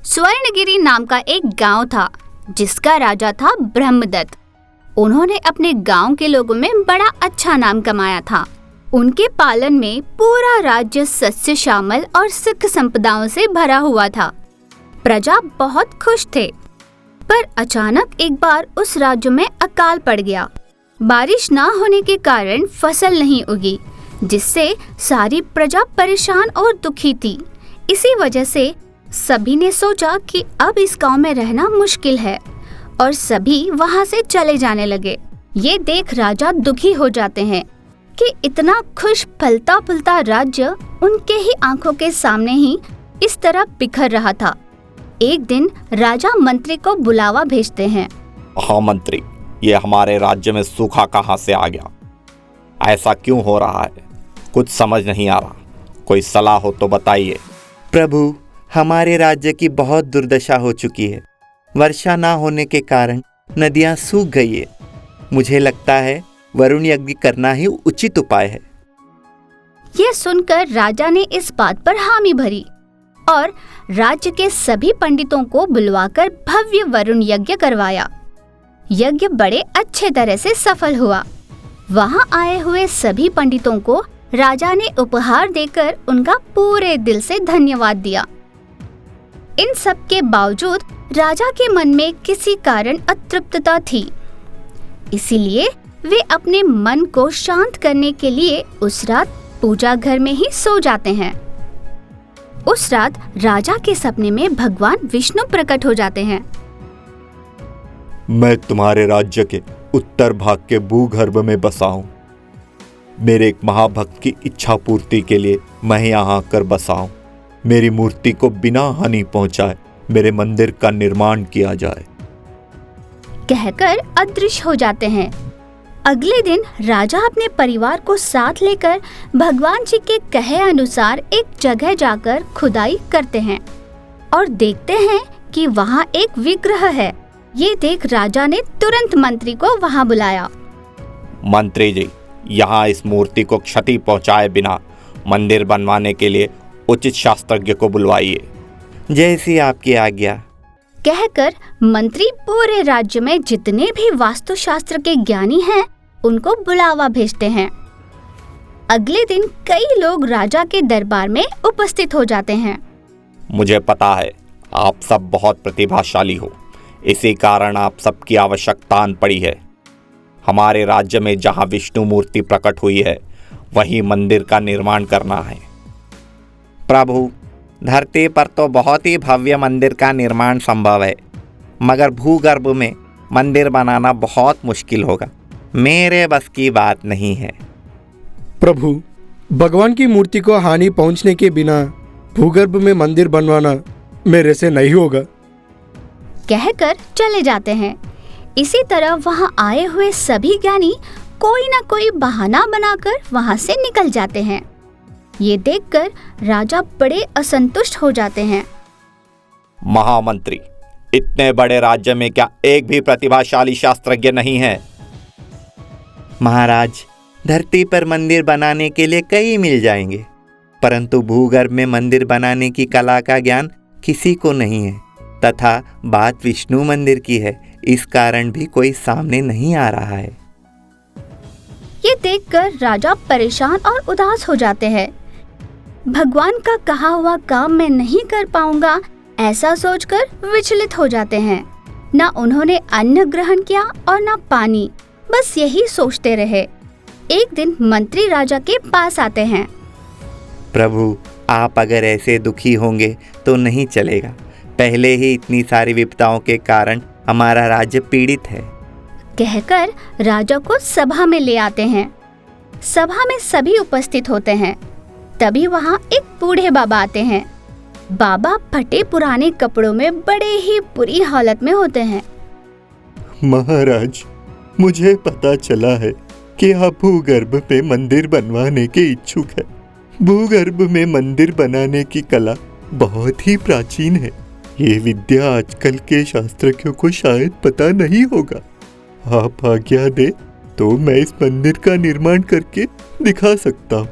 स्वर्णगिरी नाम का एक गांव था जिसका राजा था ब्रह्मदत्त। उन्होंने अपने गांव के लोगों में बड़ा अच्छा नाम कमाया था। उनके पालन में पूरा राज्य सस्य श्यामल और सुख संपदाओं से भरा हुआ था। प्रजा बहुत खुश थे, पर अचानक एक बार उस राज्य में अकाल पड़ गया। बारिश ना होने के कारण फसल नहीं उगी, जिससे सारी प्रजा परेशान और दुखी थी। इसी वजह से सभी ने सोचा कि अब इस गांव में रहना मुश्किल है और सभी वहां से चले जाने लगे। ये देख राजा दुखी हो जाते हैं कि इतना खुश फलता फूलता राज्य उनके ही आंखों के सामने ही इस तरह बिखर रहा था। एक दिन राजा मंत्री को बुलावा भेजते हैं। हाँ मंत्री, ये हमारे राज्य में सूखा कहाँ से आ गया? ऐसा क्यों हो रहा है? कुछ समझ नहीं आ रहा। कोई सलाह हो तो बताइए। प्रभु, हमारे राज्य की बहुत दुर्दशा हो चुकी है। वर्षा ना होने के कारण नदियां सूख गई है। मुझे लगता है वरुण यज्ञ करना ही उचित उपाय है। यह सुनकर राजा ने इस बात पर हामी भरी और राज्य के सभी पंडितों को बुलवाकर भव्य वरुण यज्ञ करवाया। यज्ञ बड़े अच्छे तरह से सफल हुआ। वहां आए हुए सभी पंडितों को राजा ने उपहार देकर उनका पूरे दिल से धन्यवाद दिया। इन सब के बावजूद राजा के मन में किसी कारण अतृप्तता थी। इसीलिए वे अपने मन को शांत करने के लिए उस रात पूजा घर में ही सो जाते हैं। उस रात राजा के सपने में भगवान विष्णु प्रकट हो जाते हैं। मैं तुम्हारे राज्य के उत्तर भाग के भूगर्भ में बसा हूँ। मेरे एक महाभक्त की इच्छा पूर्ति के लिए मैं यहाँ आकर बसा हूँ। मेरी मूर्ति को बिना हानि पहुंचाए मेरे मंदिर का निर्माण किया जाए। कहकर अदृश्य हो जाते हैं। अगले दिन राजा अपने परिवार को साथ लेकर भगवान जी के कहे अनुसार एक जगह जाकर खुदाई करते हैं और देखते हैं कि वहाँ एक विग्रह है। ये देख राजा ने तुरंत मंत्री को वहाँ बुलाया। मंत्री जी, यहाँ इस मूर्ति को क्षति पहुँचाए बिना मंदिर बनवाने के लिए उचित शास्त्रज्ञ को बुलवाइए। जैसी आपकी आज्ञा। कहकर मंत्री पूरे राज्य में जितने भी वास्तुशास्त्र के ज्ञानी हैं उनको बुलावा भेजते हैं। अगले दिन कई लोग राजा के दरबार में उपस्थित हो जाते हैं। मुझे पता है आप सब बहुत प्रतिभाशाली हो, इसी कारण आप सबकी आवश्यकता आन पड़ी है। हमारे राज्य में जहाँ विष्णु मूर्ति प्रकट हुई है वहीं मंदिर का निर्माण करना है। प्रभु, धरती पर तो बहुत ही भव्य मंदिर का निर्माण संभव है, मगर भूगर्भ में मंदिर बनाना बहुत मुश्किल होगा। मेरे बस की बात नहीं है। प्रभु, भगवान की मूर्ति को हानि पहुंचने के बिना भूगर्भ में मंदिर बनवाना मेरे से नहीं होगा। कहकर चले जाते हैं। इसी तरह वहां आए हुए सभी ज्ञानी कोई ना कोई बहाना बनाकर वहां से निकल जाते हैं। ये देखकर राजा बड़े असंतुष्ट हो जाते हैं। महामंत्री, इतने बड़े राज्य में क्या एक भी प्रतिभाशाली शास्त्रज्ञ नहीं है? महाराज, धरती पर मंदिर बनाने के लिए कई मिल जाएंगे, परंतु भूगर्भ में मंदिर बनाने की कला का ज्ञान किसी को नहीं है, तथा बात विष्णु मंदिर की है, इस कारण भी कोई सामने नहीं आ रहा है। ये देखकर राजा परेशान और उदास हो जाते हैं। भगवान का कहा हुआ काम मैं नहीं कर पाऊंगा, ऐसा सोचकर विचलित हो जाते हैं। न उन्होंने अन्न ग्रहण किया और न पानी, बस यही सोचते रहे। एक दिन मंत्री राजा के पास आते हैं। प्रभु, आप अगर ऐसे दुखी होंगे तो नहीं चलेगा। पहले ही इतनी सारी विपदाओं के कारण हमारा राज्य पीड़ित है। कहकर राजा को सभा में ले आते हैं। सभा में सभी उपस्थित होते हैं। तभी वहाँ एक बूढ़े बाबा आते हैं। बाबा फटे पुराने कपड़ों में बड़े ही बुरी हालत में होते हैं। महाराज, मुझे पता चला है कि आप भूगर्भ में मंदिर बनवाने के इच्छुक हैं। भूगर्भ में मंदिर बनाने की कला बहुत ही प्राचीन है। ये विद्या आजकल के शास्त्रज्ञों को शायद पता नहीं होगा। आप आज्ञा दे तो मैं इस मंदिर का निर्माण करके दिखा सकता हूँ।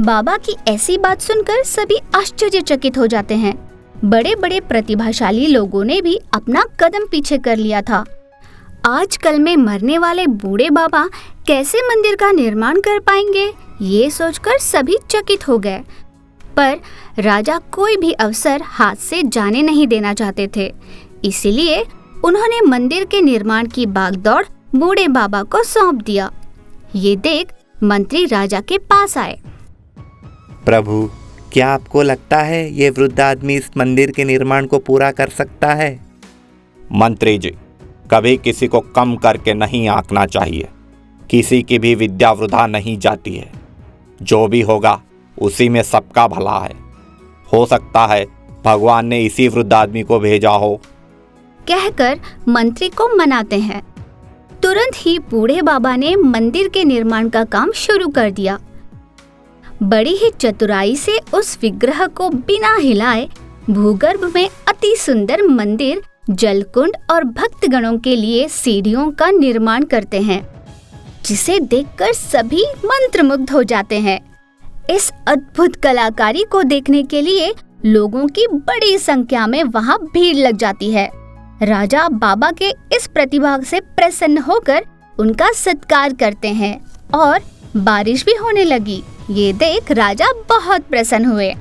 बाबा की ऐसी बात सुनकर सभी आश्चर्यचकित हो जाते हैं। बड़े बड़े प्रतिभाशाली लोगों ने भी अपना कदम पीछे कर लिया था। आजकल में मरने वाले बूढ़े बाबा कैसे मंदिर का निर्माण कर पाएंगे, ये सोचकर सभी चकित हो गए। पर राजा कोई भी अवसर हाथ से जाने नहीं देना चाहते थे, इसलिए उन्होंने मंदिर के निर्माण की भागदौड़ बूढ़े बाबा को सौंप दिया। ये देख मंत्री राजा के पास आए। प्रभु, क्या आपको लगता है ये वृद्ध आदमी इस मंदिर के निर्माण को पूरा कर सकता है? मंत्री जी, कभी किसी को कम करके नहीं आंकना चाहिए। किसी की भी विद्या वृथा नहीं जाती है। जो भी होगा उसी में सबका भला है। हो सकता है भगवान ने इसी वृद्ध आदमी को भेजा हो। कहकर मंत्री को मनाते हैं। तुरंत ही बूढ़े बाबा ने मंदिर के निर्माण का काम शुरू कर दिया। बड़ी ही चतुराई से उस विग्रह को बिना हिलाए भूगर्भ में अति सुंदर मंदिर, जलकुंड और भक्तगणों के लिए सीढ़ियों का निर्माण करते हैं, जिसे देखकर सभी मंत्रमुग्ध हो जाते हैं। इस अद्भुत कलाकारी को देखने के लिए लोगों की बड़ी संख्या में वहां भीड़ लग जाती है। राजा बाबा के इस प्रतिभा से प्रसन्न होकर उनका सत्कार करते हैं और बारिश भी होने लगी। ये देख राजा बहुत प्रसन्न हुए।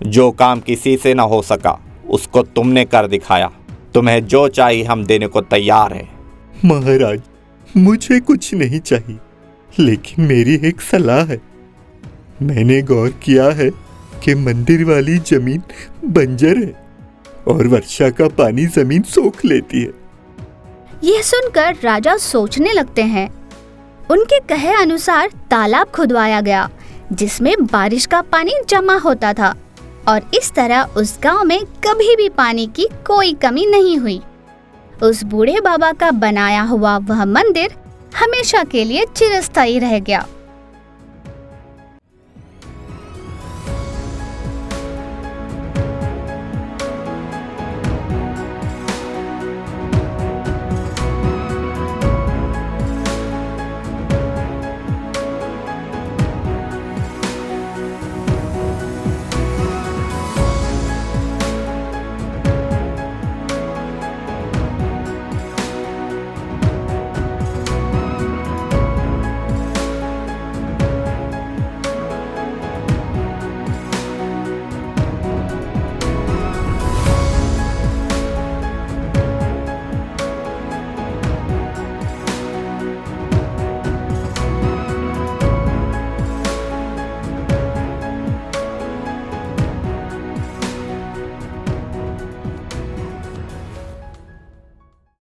जो काम किसी से न हो सका उसको तुमने कर दिखाया। तुम्हें जो चाहिए हम देने को तैयार है। महाराज, मुझे कुछ नहीं चाहिए, लेकिन मेरी एक सलाह है। मैंने गौर किया है कि मंदिर वाली जमीन बंजर है और वर्षा का पानी जमीन सोख लेती है। यह सुनकर राजा सोचने लगते हैं। उनके कहे अनुसार तालाब खुदवाया गया, जिसमें बारिश का पानी जमा होता था और इस तरह उस गांव में कभी भी पानी की कोई कमी नहीं हुई। उस बूढ़े बाबा का बनाया हुआ वह मंदिर हमेशा के लिए चिरस्थायी रह गया।